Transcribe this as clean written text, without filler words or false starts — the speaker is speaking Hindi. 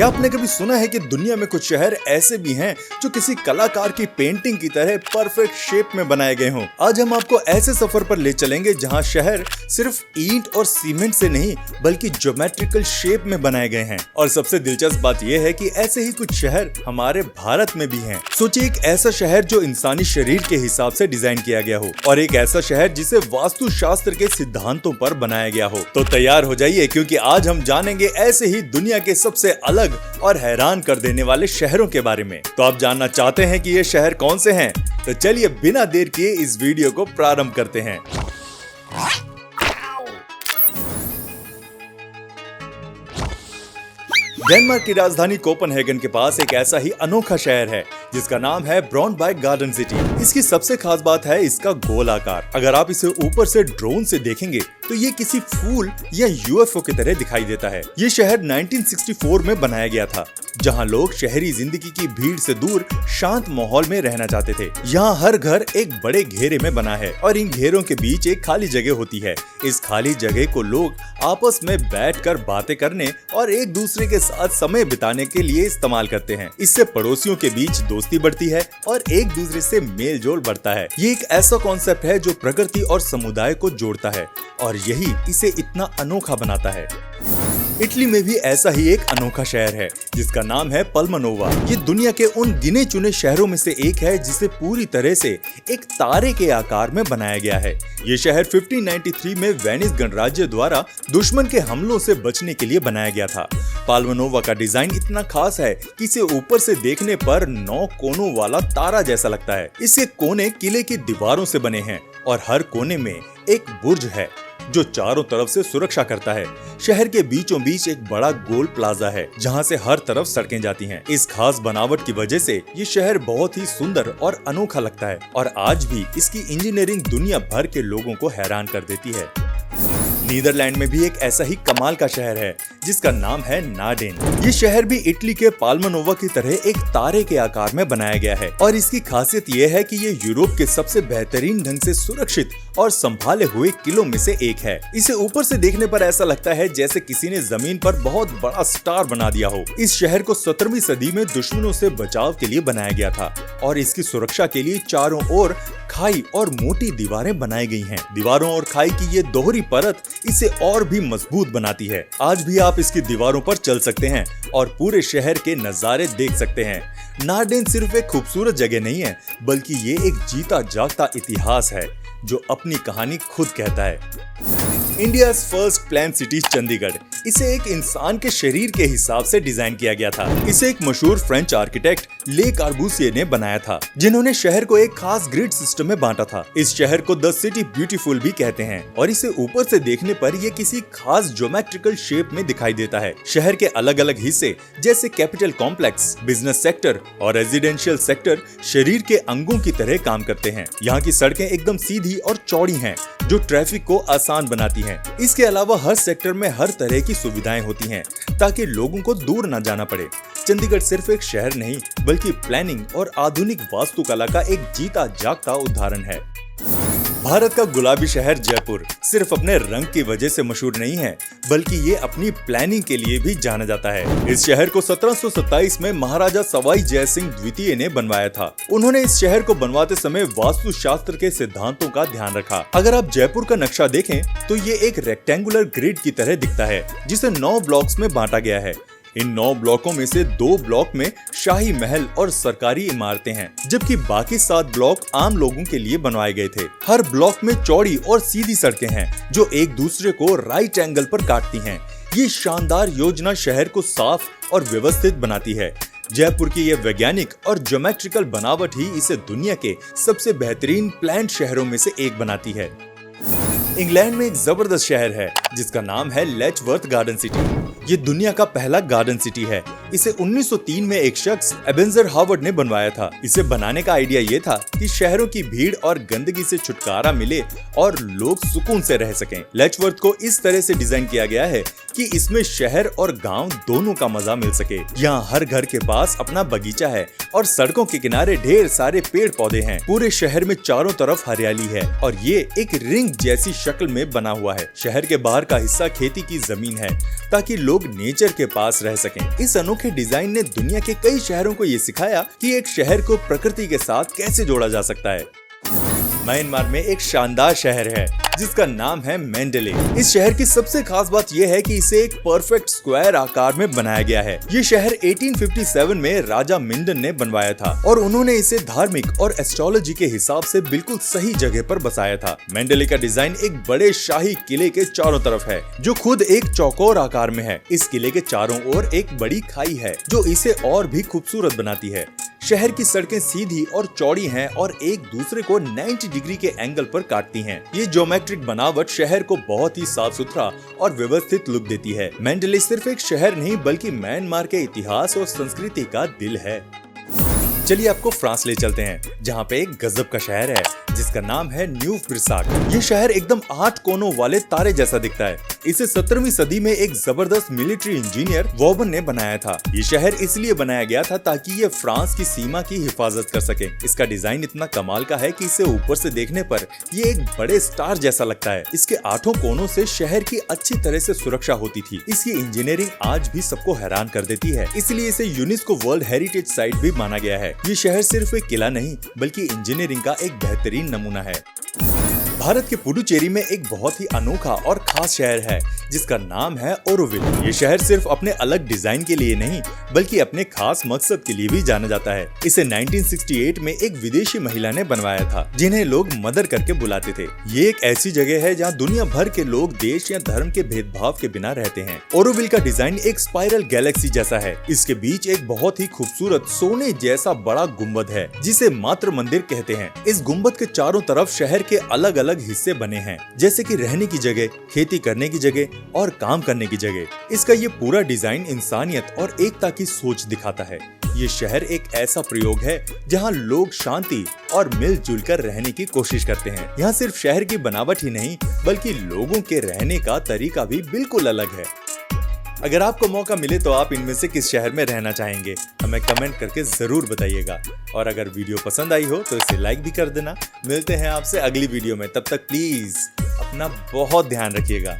क्या आपने कभी सुना है कि दुनिया में कुछ शहर ऐसे भी हैं जो किसी कलाकार की पेंटिंग की तरह परफेक्ट शेप में बनाए गए हों? आज हम आपको ऐसे सफर पर ले चलेंगे जहां शहर सिर्फ ईंट और सीमेंट से नहीं बल्कि ज्योमेट्रिकल शेप में बनाए गए हैं। और सबसे दिलचस्प बात यह है कि ऐसे ही कुछ शहर हमारे भारत में भी हैं। सोचिए एक ऐसा शहर जो इंसानी शरीर के हिसाब से डिजाइन किया गया हो और एक ऐसा शहर जिसे वास्तुशास्त्र के सिद्धांतों पर बनाया गया हो। तो तैयार हो जाइए क्योंकि आज हम जानेंगे ऐसे ही दुनिया के सबसे अलग और हैरान कर देने वाले शहरों के बारे में। तो आप जानना चाहते हैं कि ये शहर कौन से हैं? तो चलिए बिना देर किए इस वीडियो को प्रारंभ करते हैं। डेनमार्क की राजधानी कोपेनहेगन के पास एक ऐसा ही अनोखा शहर है जिसका नाम है ब्रॉन्डबार्ग गार्डन सिटी। इसकी सबसे खास बात है इसका गोल आकार। अगर आप इसे ऊपर से ड्रोन से देखेंगे तो ये किसी फूल या यूएफओ की तरह दिखाई देता है। ये शहर 1964 में बनाया गया था जहां लोग शहरी जिंदगी की भीड़ से दूर शांत माहौल में रहना चाहते थे। यहाँ हर घर एक बड़े घेरे में बना है और इन घेरों के बीच एक खाली जगह होती है। इस खाली जगह को लोग आपस में बैठकर बातें करने और एक दूसरे के साथ समय बिताने के लिए इस्तेमाल करते हैं। इससे पड़ोसियों के बीच दोस्ती बढ़ती है और एक दूसरे से मेल जोल बढ़ता है। ये एक ऐसा कॉन्सेप्ट है जो प्रकृति और समुदाय को जोड़ता है और यही इसे इतना अनोखा बनाता है। इटली में भी ऐसा ही एक अनोखा शहर है जिसका नाम है पल्मनोवा। ये दुनिया के उन गिने चुने शहरों में से एक है जिसे पूरी तरह से एक तारे के आकार में बनाया गया है। ये शहर 1593 में वेनिस गणराज्य द्वारा दुश्मन के हमलों से बचने के लिए बनाया गया था। पल्मनोवा का डिजाइन इतना खास है कि इसे ऊपर से देखने पर 9 कोनों वाला तारा जैसा लगता है। इसके कोने किले की दीवारों से बने हैं और हर कोने में एक बुर्ज है जो चारों तरफ से सुरक्षा करता है। शहर के बीचों बीच एक बड़ा गोल प्लाजा है जहां से हर तरफ सड़कें जाती हैं। इस खास बनावट की वजह से ये शहर बहुत ही सुंदर और अनोखा लगता है और आज भी इसकी इंजीनियरिंग दुनिया भर के लोगों को हैरान कर देती है। नीदरलैंड में भी एक ऐसा ही कमाल का शहर है जिसका नाम है नार्डेन। ये शहर भी इटली के पल्मनोवा की तरह एक तारे के आकार में बनाया गया है और इसकी खासियत ये है कि ये यूरोप के सबसे बेहतरीन ढंग से सुरक्षित और संभाले हुए किलों में से एक है। इसे ऊपर से देखने पर ऐसा लगता है जैसे किसी ने जमीन पर बहुत बड़ा स्टार बना दिया हो। इस शहर को 17वीं सदी में दुश्मनों से बचाव के लिए बनाया गया था और इसकी सुरक्षा के लिए चारों ओर खाई और मोटी दीवारें बनाई गई हैं। दीवारों और खाई की ये दोहरी परत इसे और भी मजबूत बनाती है। आज भी आप इसकी दीवारों पर चल सकते हैं और पूरे शहर के नजारे देख सकते हैं। नार्डेन सिर्फ एक खूबसूरत जगह नहीं है बल्कि ये एक जीता जागता इतिहास है जो अपनी कहानी खुद कहता है। India's first plan city Chandigarh. इसे एक इंसान के शरीर के हिसाब से डिजाइन किया गया था। इसे एक मशहूर फ्रेंच आर्किटेक्ट ले कॉर्बूसिए ने बनाया था जिन्होंने शहर को एक खास ग्रिड सिस्टम में बांटा था। इस शहर को द सिटी ब्यूटीफुल भी कहते हैं और इसे ऊपर से देखने पर यह किसी खास ज्योमेट्रिकल शेप में दिखाई देता है। शहर के अलग अलग हिस्से जैसे कैपिटल कॉम्प्लेक्स, बिजनेस सेक्टर और रेजिडेंशियल सेक्टर शरीर के अंगों की तरह काम करते हैं। यहाँ की सड़कें एकदम सीधी और चौड़ी हैं जो ट्रैफिक को आसान बनाती हैं। इसके अलावा हर सेक्टर में हर तरह की सुविधाएं होती हैं ताकि लोगों को दूर न जाना पड़े। चंडीगढ़ सिर्फ एक शहर नहीं बल्कि प्लानिंग और आधुनिक वास्तुकला का एक जीता जागता उदाहरण है। भारत का गुलाबी शहर जयपुर सिर्फ अपने रंग की वजह से मशहूर नहीं है बल्कि ये अपनी प्लानिंग के लिए भी जाना जाता है। इस शहर को 1727 में महाराजा सवाई जय सिंह द्वितीय ने बनवाया था। उन्होंने इस शहर को बनवाते समय वास्तुशास्त्र के सिद्धांतों का ध्यान रखा। अगर आप जयपुर का नक्शा देखें तो ये एक रेक्टेंगुलर ग्रिड की तरह दिखता है जिसे 9 ब्लॉक्स में बांटा गया है। इन 9 ब्लॉकों में से 2 ब्लॉक में शाही महल और सरकारी इमारतें हैं जबकि बाकी 7 ब्लॉक आम लोगों के लिए बनवाए गए थे। हर ब्लॉक में चौड़ी और सीधी सड़कें हैं जो एक दूसरे को राइट एंगल पर काटती हैं। ये शानदार योजना शहर को साफ और व्यवस्थित बनाती है। जयपुर की यह वैज्ञानिक और ज्योमेट्रिकल बनावट ही इसे दुनिया के सबसे बेहतरीन प्लान्ड शहरों में से एक बनाती है। इंग्लैंड में एक जबरदस्त शहर है जिसका नाम है लेचवर्थ गार्डन सिटी। ये दुनिया का पहला गार्डन सिटी है। इसे 1903 में एक शख्स एबेंजर हावर्ड ने बनवाया था। इसे बनाने का आइडिया ये था कि शहरों की भीड़ और गंदगी से छुटकारा मिले और लोग सुकून से रह सकें। लेचवर्थ को इस तरह से डिजाइन किया गया है कि इसमें शहर और गांव दोनों का मजा मिल सके। यहाँ हर घर के पास अपना बगीचा है और सड़कों के किनारे ढेर सारे पेड़ पौधे हैं। पूरे शहर में चारों तरफ हरियाली है और ये एक रिंग जैसी शक्ल में बना हुआ है। शहर के बाहर का हिस्सा खेती की जमीन है ताकि लोग नेचर के पास रह सकें। इस अनोखे डिजाइन ने दुनिया के कई शहरों को ये सिखाया कि एक शहर को प्रकृति के साथ कैसे जोड़ा जा सकता है। म्यांमार में एक शानदार शहर है जिसका नाम है मेंडले। इस शहर की सबसे खास बात यह है कि इसे एक परफेक्ट स्क्वायर आकार में बनाया गया है। ये शहर 1857 में राजा मिंडन ने बनवाया था और उन्होंने इसे धार्मिक और एस्ट्रोलॉजी के हिसाब से बिल्कुल सही जगह पर बसाया था। मेंडले का डिजाइन एक बड़े शाही किले के चारों तरफ है जो खुद एक चौकोर आकार में है। इस किले के चारों ओर एक बड़ी खाई है जो इसे और भी खूबसूरत बनाती है। शहर की सड़कें सीधी और चौड़ी हैं और एक दूसरे को 90 डिग्री के एंगल पर काटती हैं। ये ज्योमेट्रिक बनावट शहर को बहुत ही साफ सुथरा और व्यवस्थित लुक देती है। मेंडले सिर्फ एक शहर नहीं बल्कि म्यांमार के इतिहास और संस्कृति का दिल है। चलिए आपको फ्रांस ले चलते हैं जहाँ पे एक गजब का शहर है जिसका नाम है न्यू ब्रिसाक। ये शहर एकदम 8 कोनों वाले तारे जैसा दिखता है। इसे 17वीं सदी में एक जबरदस्त मिलिट्री इंजीनियर वॉबन ने बनाया था। ये शहर इसलिए बनाया गया था ताकि ये फ्रांस की सीमा की हिफाजत कर सके। इसका डिजाइन इतना कमाल का है कि इसे ऊपर से देखने पर ये एक बड़े स्टार जैसा लगता है। इसके 8 कोनों से शहर की अच्छी तरह से सुरक्षा होती थी। इसकी इंजीनियरिंग आज भी सबको हैरान कर देती है, इसलिए इसे यूनेस्को वर्ल्ड हेरिटेज साइट भी माना गया है। ये शहर सिर्फ एक किला नहीं बल्कि इंजीनियरिंग का एक बेहतरीन नमूना है। भारत के पुडुचेरी में एक बहुत ही अनोखा और खास शहर है जिसका नाम है ओरोविल। ये शहर सिर्फ अपने अलग डिजाइन के लिए नहीं बल्कि अपने खास मकसद के लिए भी जाना जाता है। इसे 1968 में एक विदेशी महिला ने बनवाया था जिन्हें लोग मदर करके बुलाते थे। ये एक ऐसी जगह है जहाँ दुनिया भर के लोग देश या धर्म के भेदभाव के बिना रहते हैं। ओरोविल का डिजाइन एक स्पाइरल गैलेक्सी जैसा है। इसके बीच एक बहुत ही खूबसूरत सोने जैसा बड़ा गुम्बद है जिसे मातृ मंदिर कहते हैं। इस गुम्बद के चारों तरफ शहर के अलग अलग हिस्से बने हैं जैसे कि रहने की जगह, खेती करने की जगह और काम करने की जगह। इसका ये पूरा डिजाइन इंसानियत और एकता की सोच दिखाता है। ये शहर एक ऐसा प्रयोग है जहां लोग शांति और मिलजुल कर रहने की कोशिश करते हैं। यहाँ सिर्फ शहर की बनावट ही नहीं बल्कि लोगों के रहने का तरीका भी बिल्कुल अलग है। अगर आपको मौका मिले तो आप इनमें से किस शहर में रहना चाहेंगे हमें कमेंट करके जरूर बताइएगा। और अगर वीडियो पसंद आई हो तो इसे लाइक भी कर देना। मिलते हैं आपसे अगली वीडियो में, तब तक प्लीज अपना बहुत ध्यान रखिएगा।